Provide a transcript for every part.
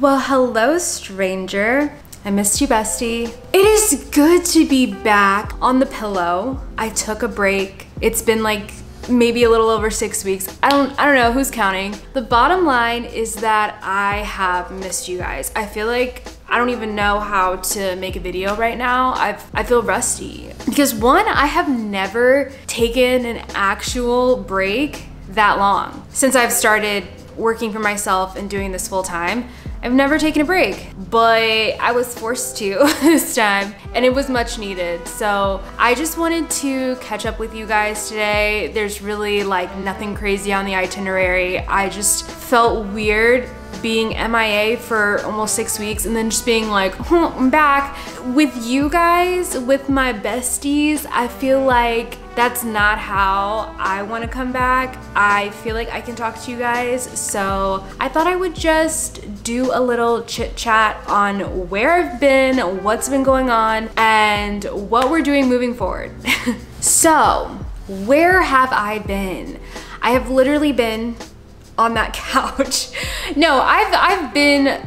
Well, hello, stranger. I missed you, bestie. It is good to be back on the pillow. I took a break. It's been like maybe a little over 6 weeks. I don't know who's counting. The bottom line is that I have missed you guys. I feel like I don't even know how to make a video right now. I feel rusty. Because one, I have never taken an actual break that long. Since I've started working for myself and doing this full time, I've never taken a break, but I was forced to this time, and it was much needed. So I just wanted to catch up with you guys today. There's really like nothing crazy on the itinerary. I just felt weird being MIA for almost 6 weeks and then just being like, I'm back. With you guys, with my besties, I feel like that's not how I want to come back. I feel like I can talk to you guys, so I thought I would just do a little chit chat on where I've been, what's been going on, and what we're doing moving forward. So, where have I been? I have literally been on that couch. No, I've been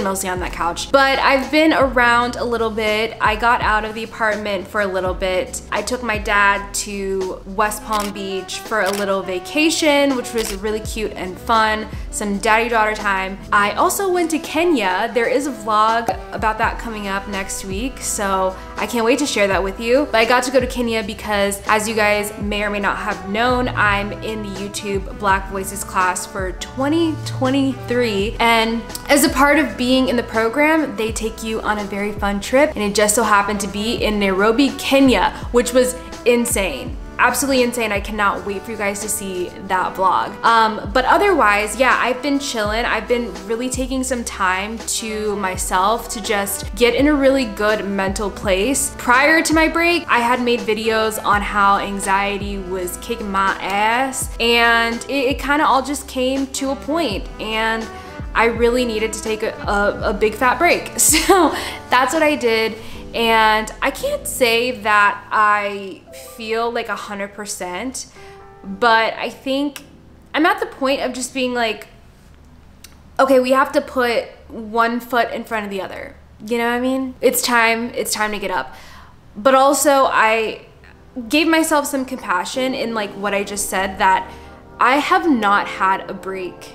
mostly on that couch, but I've been around a little bit. I got out of the apartment for a little bit. I took my dad to West Palm Beach for a little vacation, which was really cute and fun. Some daddy-daughter time. I also went to Kenya. There is a vlog about that coming up next week, so I can't wait to share that with you. But I got to go to Kenya because, as you guys may or may not have known, I'm in the YouTube Black Voices class for 2023. And as a part of being in the program, they take you on a very fun trip, and it just so happened to be in Nairobi, Kenya, which was insane. Absolutely insane. I cannot wait for you guys to see that vlog. But otherwise, yeah, I've been chilling. I've been really taking some time to myself to just get in a really good mental place. Prior to my break, I had made videos on how anxiety was kicking my ass, and it kind of all just came to a point, and I really needed to take a big fat break. So that's what I did. And I can't say that I feel like 100%, but I think I'm at the point of just being like, okay, we have to put one foot in front of the other. You know what I mean? It's time to get up. But also I gave myself some compassion in like what I just said, that I have not had a break,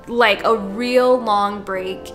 like a real long break,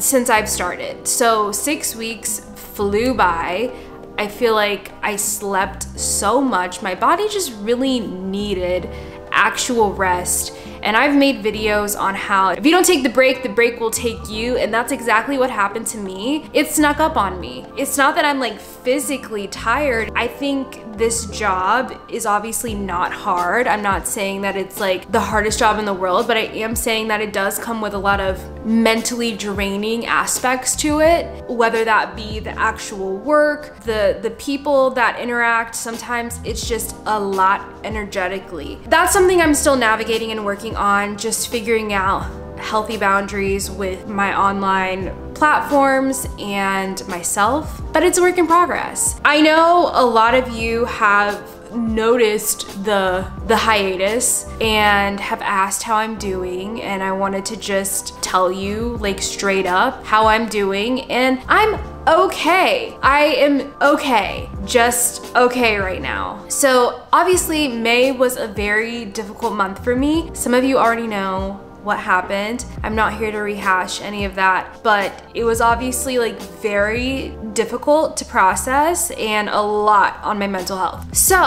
since I've started. So 6 weeks flew by. I feel like I slept so much. My body just really needed actual rest. And I've made videos on how if you don't take the break will take you, and that's exactly what happened to me. It snuck up on me. It's not that I'm like physically tired. I think this job is obviously not hard. I'm not saying that it's like the hardest job in the world, but I am saying that it does come with a lot of mentally draining aspects to it, whether that be the actual work, the people that interact. Sometimes it's just a lot energetically. That's something I'm still navigating and working on, just figuring out healthy boundaries with my online platforms and myself, but it's a work in progress. I know a lot of you have noticed the hiatus and have asked how I'm doing, and I wanted to just tell you like straight up how I'm doing, and I'm okay. I am okay, just okay right now. So obviously May was a very difficult month for me. Some of you already know what happened. I'm not here to rehash any of that, but it was obviously like very difficult to process and a lot on my mental health. So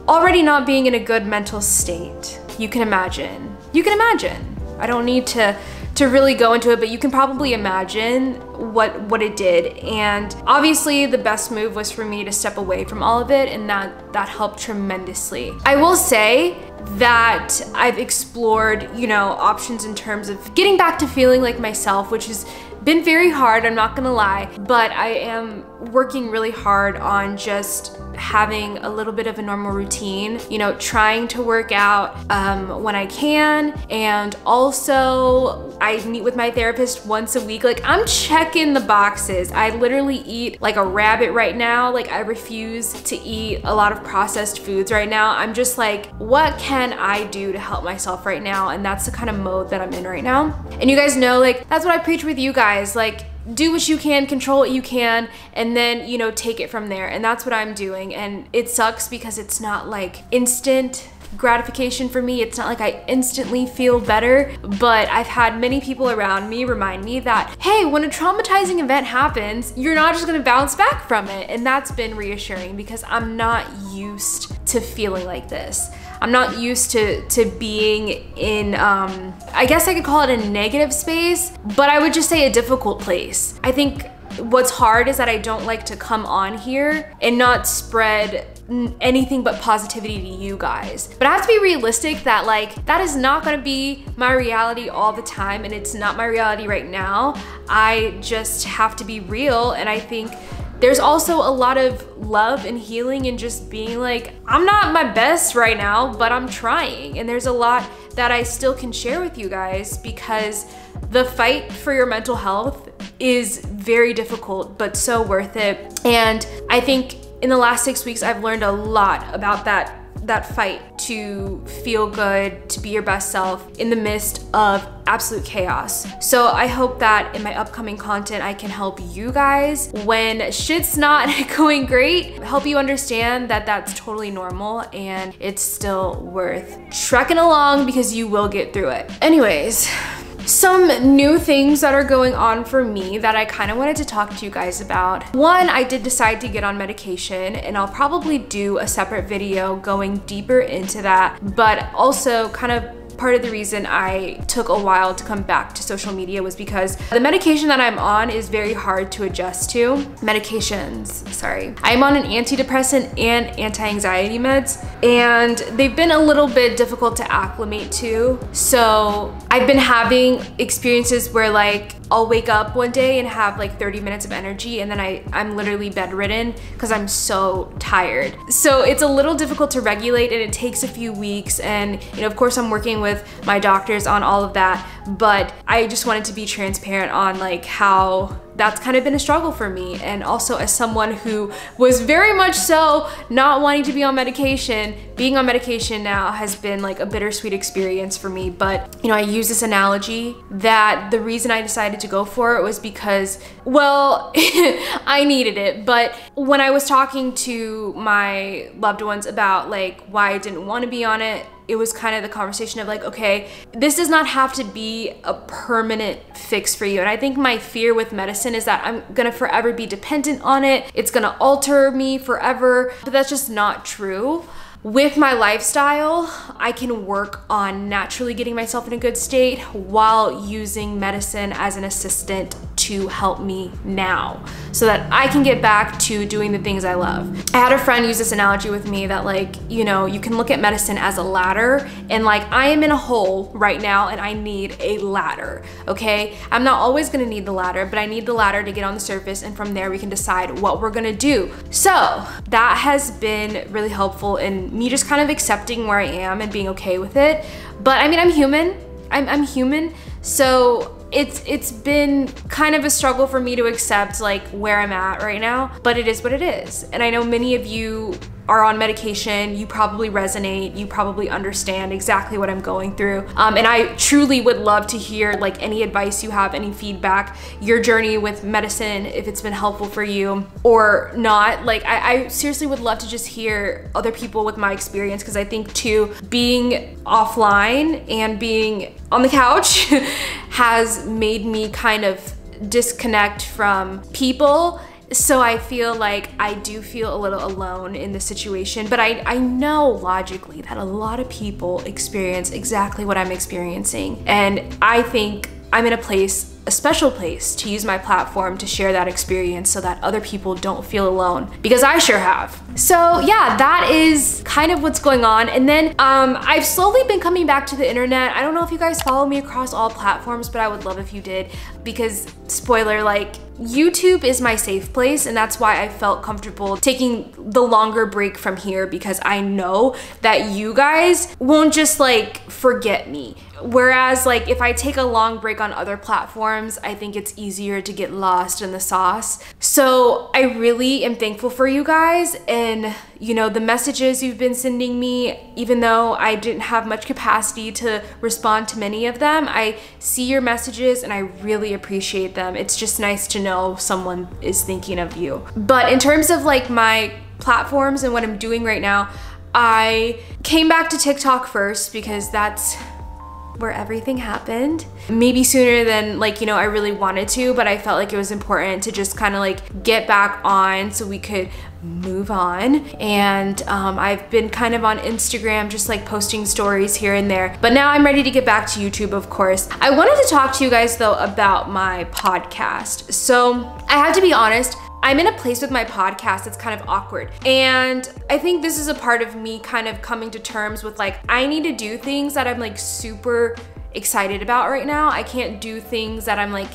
already not being in a good mental state, you can imagine. I don't need to really go into it, but you can probably imagine what it did. And obviously the best move was for me to step away from all of it, and that helped tremendously. I will say that I've explored, you know, options in terms of getting back to feeling like myself, which has been very hard, I'm not gonna lie, but I am working really hard on just having a little bit of a normal routine, you know, trying to work out when I can, and also I meet with my therapist once a week. Like, I'm checking the boxes. I literally eat like a rabbit right now. Like, I refuse to eat a lot of processed foods right now. I'm just like, what can I do to help myself right now? And that's the kind of mode that I'm in right now. And you guys know, like, that's what I preach with you guys. Like, do what you can, control what you can, and then, you know, take it from there. And that's what I'm doing. And it sucks because it's not like instant gratification for me. It's not like I instantly feel better, but I've had many people around me remind me that, hey, when a traumatizing event happens, you're not just gonna bounce back from it. And that's been reassuring because I'm not used to feeling like this. I'm not used to being in, I guess I could call it a negative space, but I would just say a difficult place. I think what's hard is that I don't like to come on here and not spread anything but positivity to you guys. But I have to be realistic that, like, that is not gonna be my reality all the time, and it's not my reality right now. I just have to be real, and I think there's also a lot of love and healing and just being like, I'm not my best right now, but I'm trying. And there's a lot that I still can share with you guys because the fight for your mental health is very difficult, but so worth it. And I think in the last 6 weeks, I've learned a lot about that fight to feel good, to be your best self in the midst of absolute chaos. So I hope that in my upcoming content, I can help you guys when shit's not going great, help you understand that that's totally normal and it's still worth trekking along because you will get through it. Anyways, some new things that are going on for me that I kind of wanted to talk to you guys about. One, I did decide to get on medication, and I'll probably do a separate video going deeper into that, but also kind of part of the reason I took a while to come back to social media was because the medication that I'm on is very hard to adjust to. Medications, sorry. I'm on an antidepressant and anti-anxiety meds, and they've been a little bit difficult to acclimate to. So I've been having experiences where, like, I'll wake up one day and have like 30 minutes of energy, and then I'm literally bedridden because I'm so tired. So it's a little difficult to regulate, and it takes a few weeks. And, you know, of course I'm working with my doctors on all of that, but I just wanted to be transparent on like how that's kind of been a struggle for me. And also, as someone who was very much so not wanting to be on medication, being on medication now has been like a bittersweet experience for me. But, you know, I use this analogy that the reason I decided to go for it was because, well, I needed it. But when I was talking to my loved ones about like why I didn't want to be on it, it was kind of the conversation of like, okay, this does not have to be a permanent fix for you. And I think my fear with medicine is that I'm gonna forever be dependent on it. It's gonna alter me forever, but that's just not true. With my lifestyle, I can work on naturally getting myself in a good state while using medicine as an assistant to help me now so that I can get back to doing the things I love. I had a friend use this analogy with me that, like, you know, you can look at medicine as a ladder, and like, I am in a hole right now and I need a ladder, okay? I'm not always gonna need the ladder, but I need the ladder to get on the surface, and from there we can decide what we're gonna do. So that has been really helpful in me just kind of accepting where I am and being okay with it. But I mean, I'm human. I'm human. So it's been kind of a struggle for me to accept like where I'm at right now, but it is what it is. And I know many of you are on medication, you probably resonate, you probably understand exactly what I'm going through. And I truly would love to hear like any advice you have, any feedback, your journey with medicine, if it's been helpful for you or not. Like, I seriously would love to just hear other people with my experience, because I think too, being offline and being on the couch has made me kind of disconnect from people. So I feel like I do feel a little alone in this situation, but I know logically that a lot of people experience exactly what I'm experiencing. And I think I'm in a special place to use my platform to share that experience so that other people don't feel alone, because I sure have. So yeah, that is kind of what's going on. And then I've slowly been coming back to the internet. I don't know if you guys follow me across all platforms, but I would love if you did, because spoiler, like, YouTube is my safe place, and that's why I felt comfortable taking the longer break from here, because I know that you guys won't just like forget me. Whereas like if I take a long break on other platforms, I think it's easier to get lost in the sauce. So I really am thankful for you guys, and you know, the messages you've been sending me, even though I didn't have much capacity to respond to many of them, I see your messages and I really appreciate them. It's just nice to know someone is thinking of you. But in terms of like my platforms and what I'm doing right now, I came back to TikTok first because that's where everything happened. Maybe sooner than like, you know, I really wanted to, but I felt like it was important to just kind of like get back on so we could move on. And I've been kind of on Instagram, just like posting stories here and there, but now I'm ready to get back to YouTube, of course. I wanted to talk to you guys though about my podcast. So I have to be honest, I'm in a place with my podcast that's kind of awkward. And I think this is a part of me kind of coming to terms with like, I need to do things that I'm like super excited about right now. I can't do things that I'm like,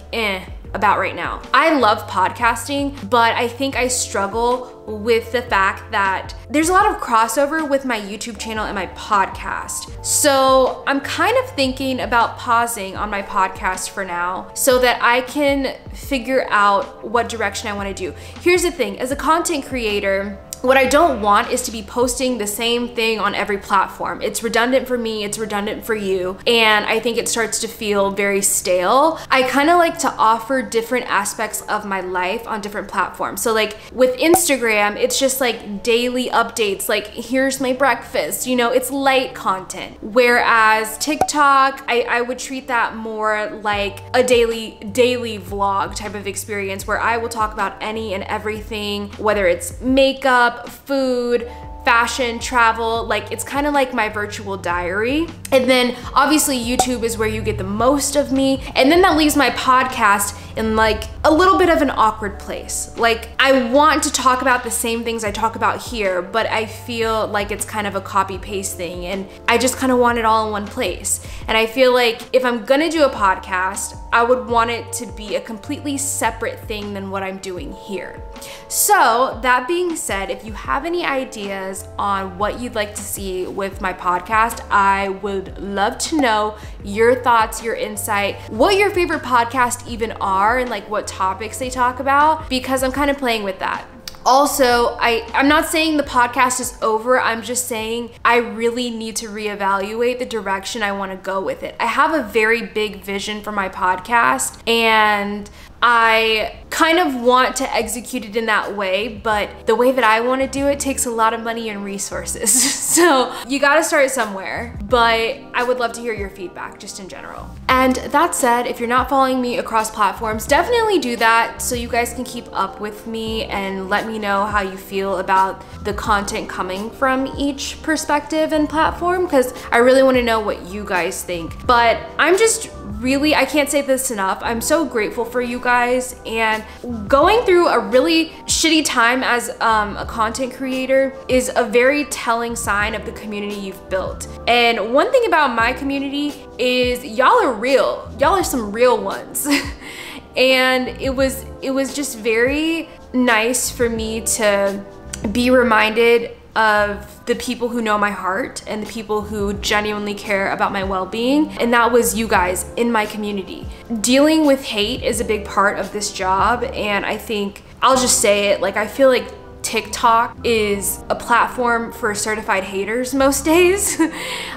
about right now. I love podcasting, but I think I struggle with the fact that there's a lot of crossover with my YouTube channel and my podcast. So I'm kind of thinking about pausing on my podcast for now so that I can figure out what direction I want to do. Here's the thing, as a content creator, what I don't want is to be posting the same thing on every platform. It's redundant for me, it's redundant for you, and I think it starts to feel very stale. I kind of like to offer different aspects of my life on different platforms. So like with Instagram, it's just like daily updates, like here's my breakfast, you know, it's light content. Whereas TikTok, I would treat that more like a daily vlog type of experience where I will talk about any and everything, whether it's makeup, food, fashion, travel, like it's kind of like my virtual diary. And then obviously YouTube is where you get the most of me. And then that leaves my podcast in like a little bit of an awkward place. Like I want to talk about the same things I talk about here, but I feel like it's kind of a copy paste thing, and I just kind of want it all in one place. And I feel like if I'm gonna do a podcast, I would want it to be a completely separate thing than what I'm doing here. So that being said, if you have any ideas on what you'd like to see with my podcast, I would love to know your thoughts, your insight, what your favorite podcasts even are, and like what topics they talk about, because I'm kind of playing with that. Also, I'm not saying the podcast is over, I'm just saying I really need to reevaluate the direction I want to go with it. I have a very big vision for my podcast, and I kind of want to execute it in that way, but the way that I want to do it takes a lot of money and resources. So you gotta start somewhere, but I would love to hear your feedback just in general. And that said, if you're not following me across platforms, definitely do that so you guys can keep up with me and let me know how you feel about the content coming from each perspective and platform, because I really want to know what you guys think. But I'm just really, I can't say this enough, I'm so grateful for you guys, and going through a really shitty time as a content creator is a very telling sign of the community you've built. And one thing about my community is y'all are real. Y'all are some real ones. And it was just very nice for me to be reminded of the people who know my heart and the people who genuinely care about my well-being, and that was you guys in my community. Dealing with hate is a big part of this job, and I think, I'll just say it, like I feel like TikTok is a platform for certified haters most days.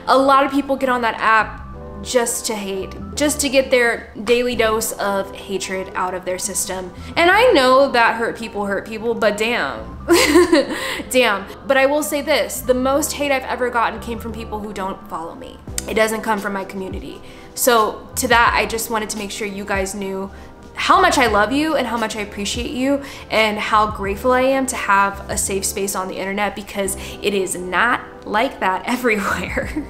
A lot of people get on that app just to hate, just to get their daily dose of hatred out of their system. And I know that hurt people, but damn. Damn. But I will say this, the most hate I've ever gotten came from people who don't follow me. It doesn't come from my community. So to that, I just wanted to make sure you guys knew how much I love you and how much I appreciate you and how grateful I am to have a safe space on the internet, because it is not like that everywhere.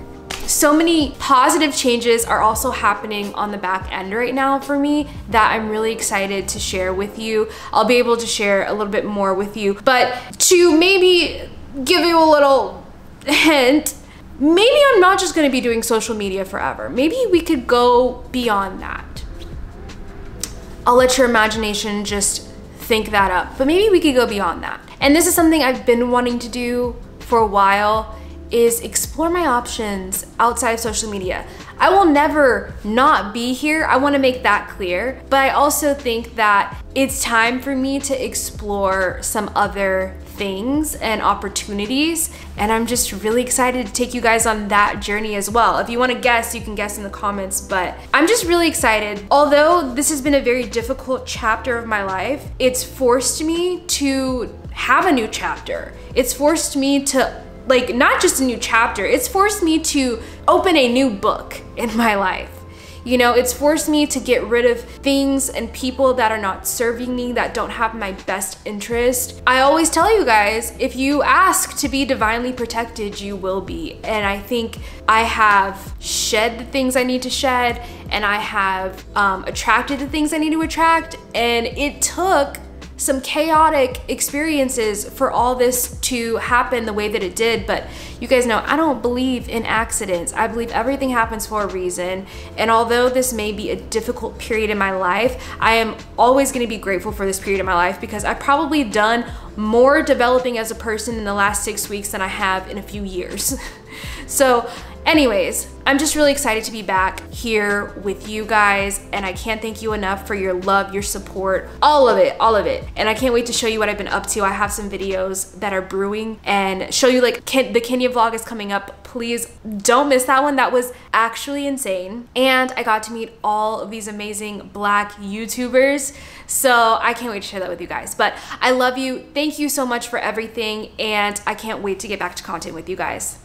So many positive changes are also happening on the back end right now for me that I'm really excited to share with you. I'll be able to share a little bit more with you, but to maybe give you a little hint, maybe I'm not just gonna be doing social media forever. Maybe we could go beyond that. I'll let your imagination just think that up. But maybe we could go beyond that. And this is something I've been wanting to do for a while, is explore my options outside of social media. I will never not be here. I want to make that clear. But I also think that it's time for me to explore some other things and opportunities. And I'm just really excited to take you guys on that journey as well. If you want to guess, you can guess in the comments, but I'm just really excited. Although this has been a very difficult chapter of my life, it's forced me to have a new chapter. It's forced me to, like, not just a new chapter, it's forced me to open a new book in my life. You know, it's forced me to get rid of things and people that are not serving me, that don't have my best interest. I always tell you guys, if you ask to be divinely protected, you will be. And I think I have shed the things I need to shed, and I have attracted the things I need to attract. And it took some chaotic experiences for all this to happen the way that it did. But you guys know I don't believe in accidents. I believe everything happens for a reason. And although this may be a difficult period in my life, I am always going to be grateful for this period in my life, because I've probably done more developing as a person in the last 6 weeks than I have in a few years. So anyways, I'm just really excited to be back here with you guys, and I can't thank you enough for your love, your support, all of it, all of it. And I can't wait to show you what I've been up to. I have some videos that are brewing, and show you, like, the Kenya vlog is coming up. Please don't miss that one. That was actually insane. And I got to meet all of these amazing Black YouTubers. So I can't wait to share that with you guys. But I love you. Thank you so much for everything, and I can't wait to get back to content with you guys.